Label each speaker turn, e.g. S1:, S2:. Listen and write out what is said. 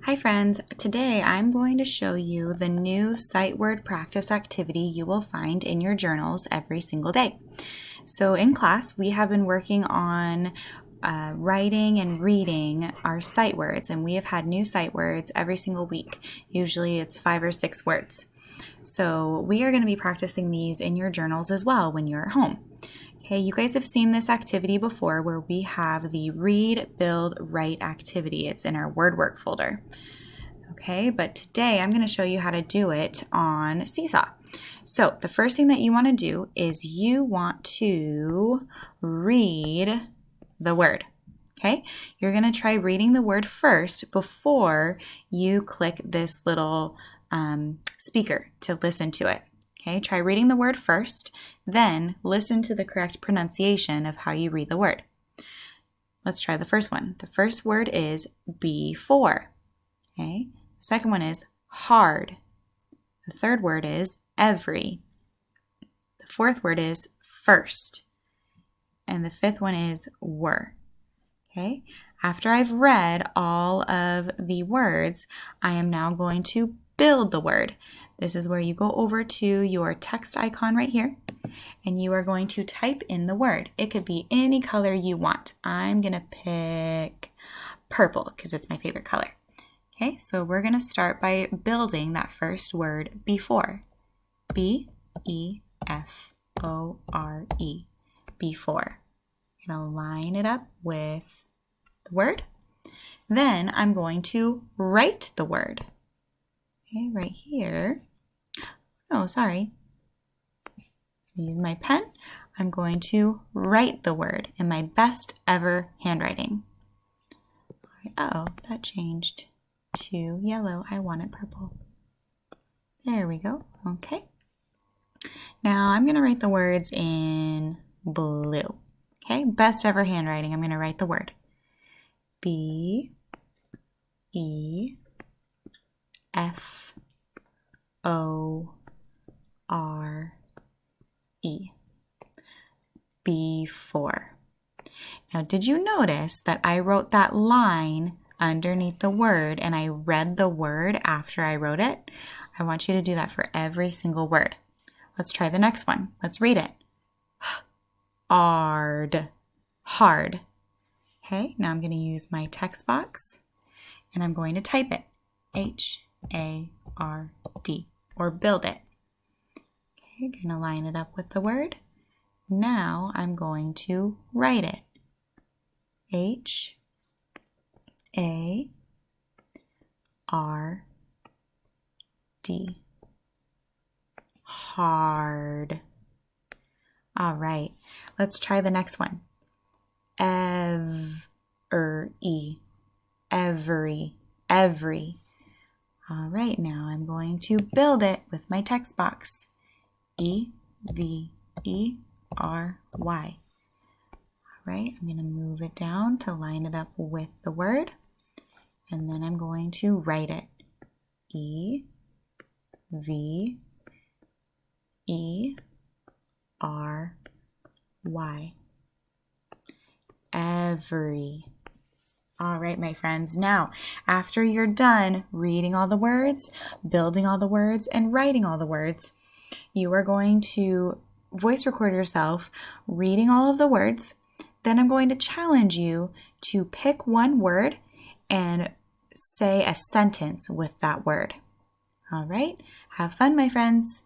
S1: Hi friends, today I'm going to show you the new sight word practice activity you will find in your journals every single day. So in class we have been working on writing and reading our sight words, and we have had new sight words every single week. Usually it's 5 or 6 words. So we are going to be practicing these in your journals as well when you're at home. Okay, you guys have seen this activity before where we have the read, build, write activity. It's in our word work folder. Okay, but today I'm going to show you how to do it on Seesaw. So the first thing that you want to do is you want to read the word. Okay, you're going to try reading the word first before you click this little speaker to listen to it. Okay, try reading the word first, then listen to the correct pronunciation of how you read the word. Let's try the first one. The first word is before. Okay, the second one is hard. The third word is every. The fourth word is first. And the fifth one is were. Okay, after I've read all of the words, I am now going to build the word. This is where you go over to your text icon right here, and you are going to type in the word. It could be any color you want. I'm going to pick purple because it's my favorite color. Okay, so we're going to start by building that first word before. B-E-F-O-R-E. Before. I'm going to line it up with the word. Then I'm going to write the word. Okay, right here. Oh, sorry. Use my pen. I'm going to write the word in my best ever handwriting. Oh, that changed to yellow. I want it purple. There we go. Okay. Now I'm going to write the words in blue. Okay, best ever handwriting. I'm going to write the word. B-E-F-O-R-E. Before. Now, did you notice that I wrote that line underneath the word and I read the word after I wrote it? I want you to do that for every single word. Let's try the next one. Let's read it. Hard. Hard. Okay, now I'm going to use my text box and I'm going to type it. H-A-R-D, or build it. Okay, going to line it up with the word. Now I'm going to write it. H-A-R-D. Hard. All right, let's try the next one. Every. Every. All right, now I'm going to build it with my text box. E-V-E-R-Y. All right, I'm going to move it down to line it up with the word, and then I'm going to write it. E-V-E-R-Y. Every. All right, my friends. Now, after you're done reading all the words, building all the words, and writing all the words, you are going to voice record yourself reading all of the words. Then I'm going to challenge you to pick one word and say a sentence with that word. All right, have fun, my friends.